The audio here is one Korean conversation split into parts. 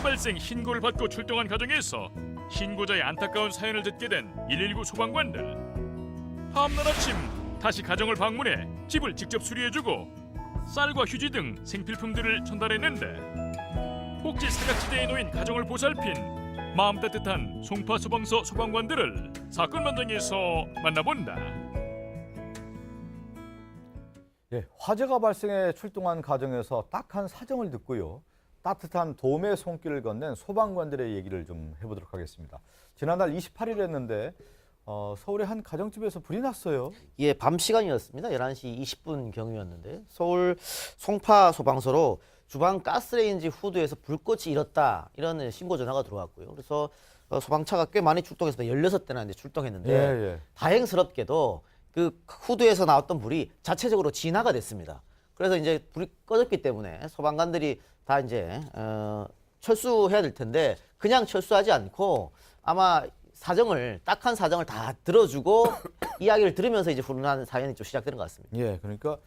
발생 신고를 받고 출동한 가정에서 신고자의 안타까운 사연을 듣게 된 119 소방관들. 다음날 아침 다시 가정을 방문해 집을 직접 수리해주고 쌀과 휴지 등 생필품들을 전달했는데 혹시 사각지대에 놓인 가정을 보살핀 마음 따뜻한 송파 소방서 소방관들을 사건 현장에서 만나본다. 예, 화재가 발생해 출동한 가정에서 딱한 사정을 듣고요. 따뜻한 도움의 손길을 건넨 소방관들의 얘기를 좀 해보도록 하겠습니다. 지난달 28일이었는데 서울의 한 가정집에서 불이 났어요. 예, 밤 시간이었습니다. 11시 20분 경이었는데 서울 송파 소방서로 주방 가스레인지 후드에서 불꽃이 일었다 이런 신고 전화가 들어왔고요. 그래서 소방차가 꽤 많이 출동해서 16대나 이제 출동했는데 예. 다행스럽게도 그 후드에서 나왔던 불이 자체적으로 진화가 됐습니다. 그래서 이제 불이 꺼졌기 때문에 소방관들이 다 이제 철수해야 될 텐데 그냥 철수하지 않고 아마 딱한 사정을 다 들어주고 이야기를 들으면서 이제 훈훈한 사연이 좀 시작되는 것 같습니다. 예, 그러니까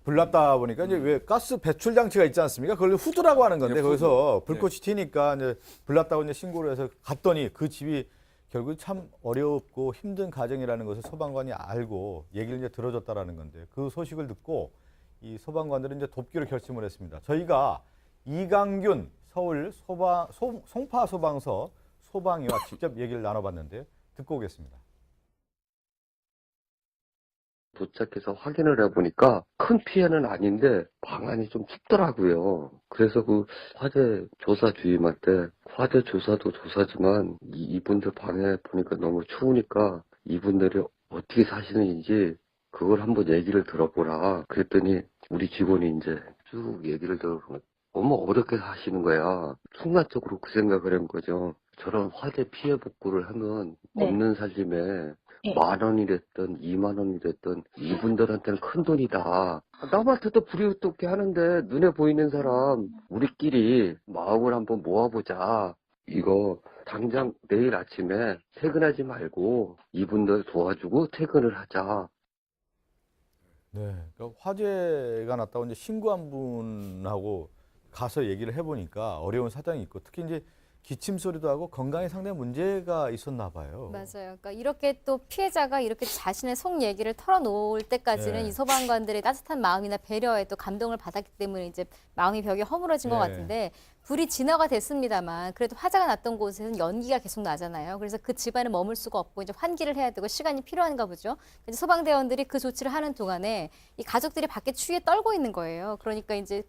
불났다 보니까 이제 왜 가스 배출 장치가 있지 않습니까? 그걸 후드라고 하는 건데 거기서 불꽃이 튀니까 이제 불났다고 이제 신고를 해서 갔더니 그 집이 결국 참 어렵고 힘든 가정이라는 것을 소방관이 알고 얘기를 이제 들어줬다라는 건데 그 소식을 듣고 이 소방관들은 이제 돕기로 결심을 했습니다. 저희가 이강균 서울 송파 소방서 소방이와 직접 얘기를 나눠봤는데 듣고 오겠습니다. 도착해서 확인을 해보니까 큰 피해는 아닌데 방안이 좀 춥더라고요. 그래서 그 화재 조사 주임한테 화재 조사도 조사지만 이분들 방에 보니까 너무 추우니까 이분들이 어떻게 사시는지 그걸 한번 얘기를 들어보라. 그랬더니 우리 직원이 이제 쭉 얘기를 들어보면 너무 어렵게 사시는 거야. 순간적으로 그 생각을 한 거죠. 저런 화재 피해 복구를 하면 없는 살림에 10,000원이 됐든 20,000원이 됐든 이분들한테는 큰 돈이다. 남한테도 불이 어떻게 하는데 눈에 보이는 사람 우리끼리 마음을 한번 모아보자. 이거 당장 내일 아침에 퇴근하지 말고 이분들 도와주고 퇴근을 하자. 네, 그러니까 화재가 났다고 이제 신고한 분하고 가서 얘기를 해보니까 어려운 사정이 있고 특히 이제 기침 소리도 하고 건강에 상당히 문제가 있었나 봐요. 맞아요. 그러니까 이렇게 또 피해자가 이렇게 자신의 속 얘기를 털어놓을 때까지는 네. 이 소방관들의 따뜻한 마음이나 배려에 또 감동을 받았기 때문에 이제 마음이 벽에 허물어진 것 네. 같은데 불이 진화가 됐습니다만 그래도 화재가 났던 곳에서는 연기가 계속 나잖아요. 그래서 그 집안에 머물 수가 없고 이제 환기를 해야 되고 시간이 필요한가 보죠. 이제 소방대원들이 그 조치를 하는 동안에 이 가족들이 밖에 추위에 떨고 있는 거예요. 그러니까 이제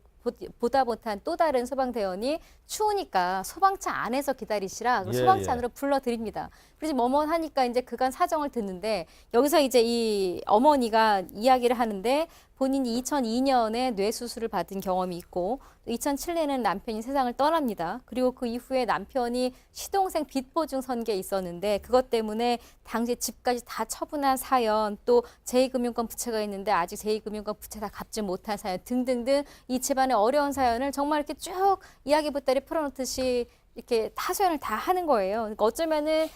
보다 못한 또 다른 소방대원이 추우니까 소방차 안에서 기다리시라 예, 소방차 예. 안으로 불러드립니다. 그래서 머뭇하니까 이제 그간 사정을 듣는데 여기서 이제 이 어머니가 이야기를 하는데 본인이 2002년에 뇌수술을 받은 경험이 있고 2007년에는 남편이 세상을 떠납니다. 그리고 그 이후에 남편이 시동생 빚 보증 선계에 있었는데 그것 때문에 당시 집까지 다 처분한 사연 또 제2금융권 부채가 있는데 아직 제2금융권 부채 다 갚지 못한 사연 등등등 이 집안의 어려운 사연을 정말 이렇게 쭉 이야기 보따리 풀어놓듯이 이렇게 하소연을 다 하는 거예요. 그러니까 어쩌면은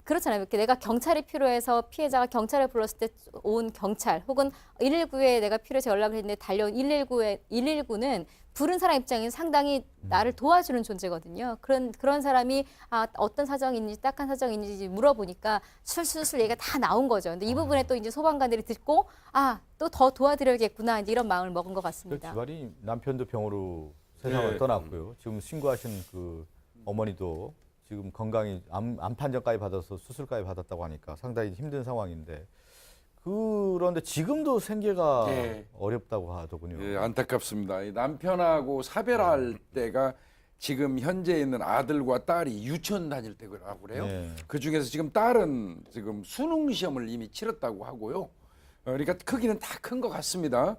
그렇잖아요. 이렇게 내가 경찰이 필요해서 피해자가 경찰을 불렀을 때 온 경찰 혹은 119에 내가 필요해서 연락을 했는데 달려온 119는 부른 사람 입장에서 상당히 나를 도와주는 존재거든요. 그런 사람이 어떤 사정인지 딱한 사정인지 물어보니까 술술술 얘기가 다 나온 거죠. 근데 이 부분에 또 이제 소방관들이 듣고 또 더 도와드려야겠구나 이제 이런 마음을 먹은 것 그 같습니다. 집안이 남편도 병으로 세상을 떠났고요. 지금 신고하신 그 어머니도 지금 건강이 암 판정까지 받아서 수술까지 받았다고 하니까 상당히 힘든 상황인데 그런데 지금도 생계가 어렵다고 하더군요. 예, 안타깝습니다. 이 남편하고 사별할 때가 지금 현재 있는 아들과 딸이 유치원 다닐 때라고 그래요. 네. 그 중에서 지금 딸은 지금 수능 시험을 이미 치렀다고 하고요. 그러니까 크기는 다 큰 것 같습니다.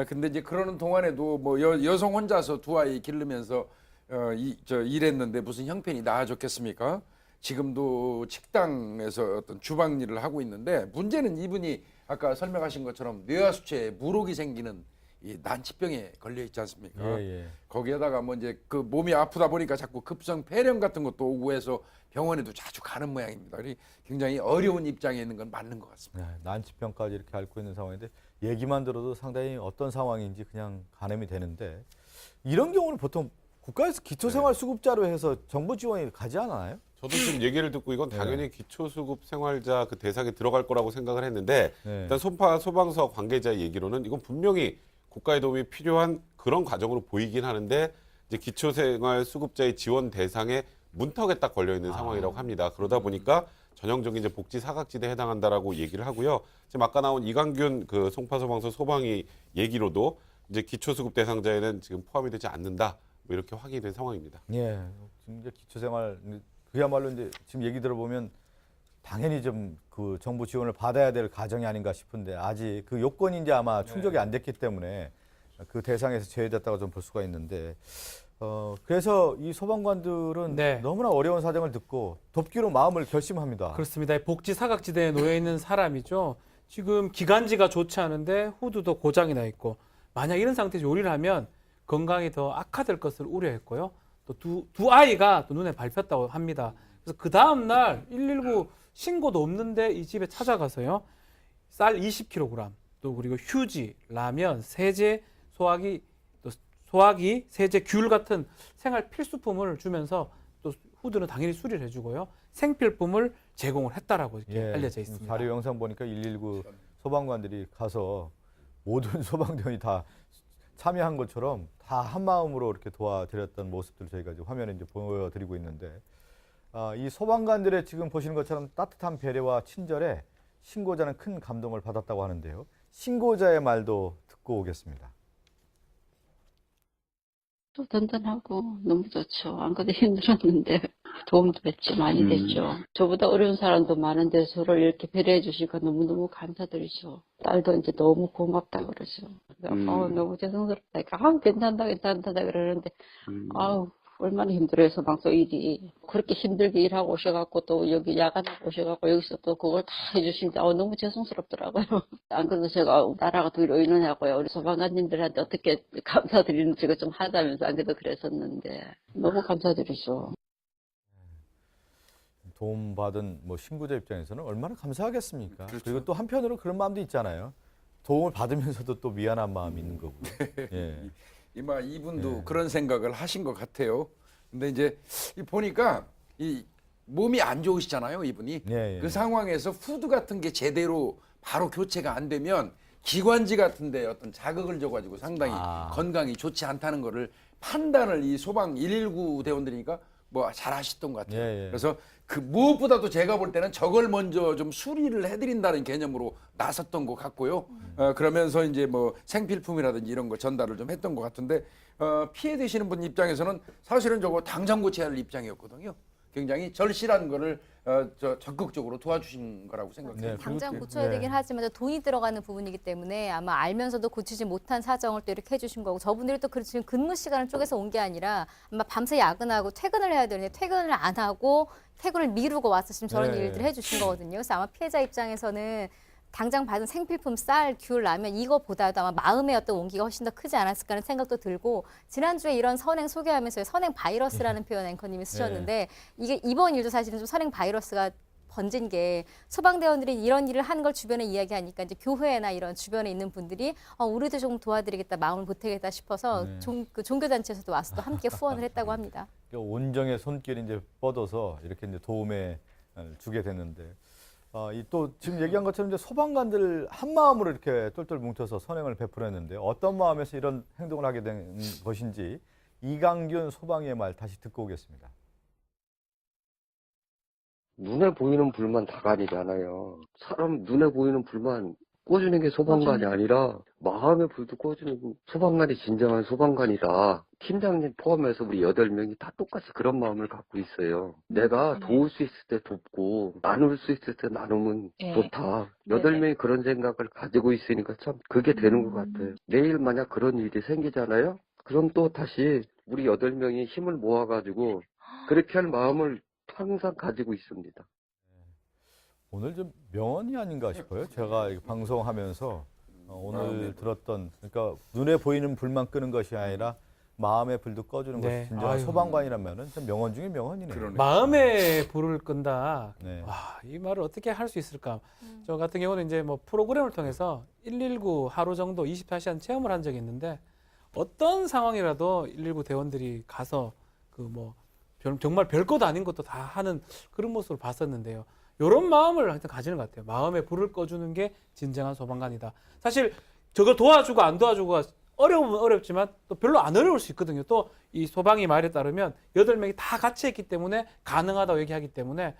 근데 이제 그러는 동안에도 뭐 여성 혼자서 두 아이 기르면서 일했는데 무슨 형편이 나아졌겠습니까? 지금도 식당에서 어떤 주방 일을 하고 있는데 문제는 이분이 아까 설명하신 것처럼 뇌하수체에 물혹이 생기는 이 난치병에 걸려 있지 않습니까? 예. 거기에다가 뭐 이제 그 몸이 아프다 보니까 자꾸 급성 폐렴 같은 것도 오고 해서 병원에도 자주 가는 모양입니다. 굉장히 어려운 입장에 있는 건 맞는 것 같습니다. 네, 난치병까지 이렇게 앓고 있는 상황인데 얘기만 들어도 상당히 어떤 상황인지 그냥 가늠이 되는데 이런 경우는 보통 국가에서 기초생활수급자로 해서 정부 지원이 가지 않아요? 저도 지금 얘기를 듣고 이건 당연히 기초수급 생활자 그 대상에 들어갈 거라고 생각을 했는데 네. 일단 소방서 관계자의 얘기로는 이건 분명히 국가의 도움이 필요한 그런 과정으로 보이긴 하는데 이제 기초생활수급자의 지원 대상에 문턱에 딱 걸려 있는 상황이라고 합니다. 그러다 보니까 전형적인 이제 복지 사각지대에 해당한다라고 얘기를 하고요. 지금 아까 나온 이강균 그 송파소방서 소방이 얘기로도 이제 기초수급 대상자에는 지금 포함이 되지 않는다. 뭐 이렇게 확인이 된 상황입니다. 예. 지금 이제 기초생활 그야말로 이제 지금 얘기 들어보면 당연히 좀 그 정부 지원을 받아야 될 가정이 아닌가 싶은데 아직 그 요건이 이제 아마 충족이 안 됐기 때문에 그 대상에서 제외됐다고 좀 볼 수가 있는데 그래서 이 소방관들은 네. 너무나 어려운 사정을 듣고 돕기로 마음을 결심합니다. 그렇습니다. 복지 사각지대에 놓여 있는 사람이죠. 지금 기관지가 좋지 않은데 후드도 고장이 나 있고 만약 이런 상태에서 요리를 하면 건강이 더 악화될 것을 우려했고요. 또 두 아이가 또 눈에 밟혔다고 합니다. 그래서 그 다음 날 119 신고도 없는데 이 집에 찾아가서요. 쌀 20kg, 또 그리고 휴지, 라면, 세제, 소화기, 세제, 귤 같은 생활 필수품을 주면서 또 후드는 당연히 수리를 해주고요. 생필품을 제공을 했다라고 이렇게 알려져 있습니다. 자료 영상 보니까 119 소방관들이 가서 모든 소방대원이 다 참여한 것처럼 다 한마음으로 이렇게 도와드렸던 모습들 저희가 이제 화면에 이제 보여드리고 있는데 이 소방관들의 지금 보시는 것처럼 따뜻한 배려와 친절에 신고자는 큰 감동을 받았다고 하는데요. 신고자의 말도 듣고 오겠습니다. 또 든든하고 너무 좋죠. 안 그래도 힘들었는데 도움도 됐죠. 많이 됐죠. 저보다 어려운 사람도 많은데 저를 이렇게 배려해 주시니까 너무너무 감사드리죠. 딸도 이제 너무 고맙다 그러죠. 너무 죄송스럽다. 괜찮다 그러는데 얼마나 힘들어요. 소방서 일이. 그렇게 힘들게 일하고 오셔갖고 또 여기 야간하고 오셔갖고 여기서 또 그걸 다 해주시니까 너무 죄송스럽더라고요. 안 그래도 제가 나라가 더 이러냐고요. 우리 소방관님들한테 어떻게 감사드리는지 좀 하자면서 안 그래도 그랬었는데 너무 감사드리죠. 도움받은 신고자 입장에서는 얼마나 감사하겠습니까? 그리고 또 한편으로 그런 마음도 있잖아요. 도움을 받으면서도 또 미안한 마음이 있는 거고. 예. 이분도 그런 생각을 하신 것 같아요. 근데 이제 보니까 이 몸이 안 좋으시잖아요, 이분이. 예. 그 상황에서 후드 같은 게 제대로 바로 교체가 안 되면 기관지 같은데 어떤 자극을 줘가지고 상당히 건강이 좋지 않다는 거를 판단을 이 소방 119 대원들이니까 잘 하셨던 것 같아요. 예. 그래서 그 무엇보다도 제가 볼 때는 저걸 먼저 좀 수리를 해드린다는 개념으로 나섰던 것 같고요. 그러면서 이제 생필품이라든지 이런 거 전달을 좀 했던 것 같은데 피해 되시는 분 입장에서는 사실은 저거 당장 고쳐야 할 입장이었거든요. 굉장히 절실한 거를 적극적으로 도와주신 거라고 생각해요. 네, 당장 고쳐야 되긴 하지만 돈이 들어가는 부분이기 때문에 아마 알면서도 고치지 못한 사정을 또 이렇게 해주신 거고 저분들이 또 지금 근무 시간을 쪼개서 온 게 아니라 아마 밤새 야근하고 퇴근을 해야 되는데 퇴근을 안 하고 퇴근을 미루고 와서 지금 저런 네. 일들을 해주신 거거든요. 그래서 아마 피해자 입장에서는 당장 받은 생필품, 쌀, 귤, 라면 이거보다도 아마 마음의 어떤 온기가 훨씬 더 크지 않았을까 하는 생각도 들고 지난주에 이런 선행 소개하면서 선행 바이러스라는 표현 앵커님이 쓰셨는데 이게 이번 일도 사실은 좀 선행 바이러스가 번진 게 소방대원들이 이런 일을 하는 걸 주변에 이야기하니까 이제 교회나 이런 주변에 있는 분들이 우리도 조금 도와드리겠다 마음을 보태겠다 싶어서 종교단체에서도 와서 또 함께 후원을 했다고 합니다. 온정의 손길이 이제 뻗어서 이렇게 이제 도움에 주게 됐는데 또 지금 얘기한 것처럼 이제 소방관들 한 마음으로 이렇게 똘똘 뭉쳐서 선행을 베풀었는데 어떤 마음에서 이런 행동을 하게 된 것인지 이강균 소방의 말 다시 듣고 오겠습니다. 눈에 보이는 불만 다간이잖아요. 사람 눈에 보이는 불만 꺼주는 게 소방관이 아니라 마음의 불도 꺼주는 소방관이 진정한 소방관이다. 팀장님 포함해서 우리 8명이 다 똑같이 그런 마음을 갖고 있어요. 내가 도울 수 있을 때 돕고 나눌 수 있을 때 나누면 좋다. 8명이 그런 생각을 가지고 있으니까 참 그게 되는 것 같아요. 내일 만약 그런 일이 생기잖아요. 그럼 또 다시 우리 8명이 힘을 모아가지고 그렇게 할 마음을 항상 가지고 있습니다. 오늘 좀 명언이 아닌가 싶어요. 제가 방송하면서 오늘 들었던 그러니까 눈에 보이는 불만 끄는 것이 아니라 마음의 불도 꺼주는 네. 것이 진정한 소방관이라면은 참 명언 중에 명언이네요. 그러네. 마음의 불을 끈다. 네. 와, 이 말을 어떻게 할 수 있을까? 저 같은 경우는 이제 프로그램을 통해서 119 하루 정도 24시간 체험을 한 적이 있는데 어떤 상황이라도 119 대원들이 가서 그 뭐 정말 별것 아닌 것도 다 하는 그런 모습을 봤었는데요. 이런 마음을 하여튼 가지는 것 같아요. 마음에 불을 꺼주는 게 진정한 소방관이다. 사실 저걸 도와주고 안 도와주고가 어려우면 어렵지만 또 별로 안 어려울 수 있거든요. 또 이 소방이 말에 따르면 8명이 다 같이 했기 때문에 가능하다고 얘기하기 때문에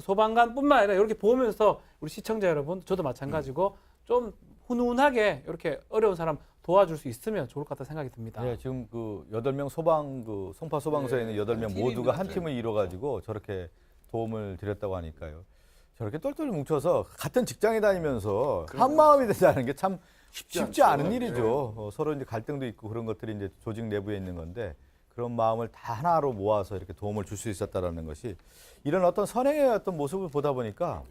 소방관뿐만 아니라 이렇게 보면서 우리 시청자 여러분, 저도 마찬가지고 좀 훈훈하게 이렇게 어려운 사람 도와줄 수 있으면 좋을 것 같다 생각이 듭니다. 네, 지금 그 8명 소방 그 송파 소방서에 있는 8명 모두가 한 팀을 이뤄 가지고 저렇게 도움을 드렸다고 하니까요. 저렇게 똘똘 뭉쳐서 같은 직장에 다니면서 한 마음이 된다는 게 참 쉽지 않은 일이죠. 서로 이제 갈등도 있고 그런 것들이 이제 조직 내부에 있는 건데 그런 마음을 다 하나로 모아서 이렇게 도움을 줄 수 있었다라는 것이 이런 어떤 선행의 어떤 모습을 보다 보니까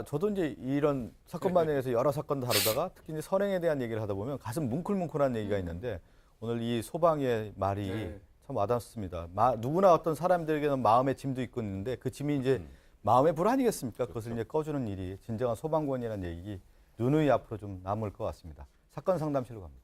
저도 이제 이런 사건 반영에서 여러 사건을 다루다가 특히 이제 선행에 대한 얘기를 하다 보면 가슴 뭉클뭉클한 얘기가 있는데 오늘 이 소방의 말이 참 와닿습니다. 누구나 어떤 사람들에게는 마음의 짐도 있고 있는데 그 짐이 이제 마음의 불 아니겠습니까? 그것을 이제 꺼주는 일이 진정한 소방관이라는 얘기 누누이 앞으로 좀 남을 것 같습니다. 사건 상담실로 갑니다.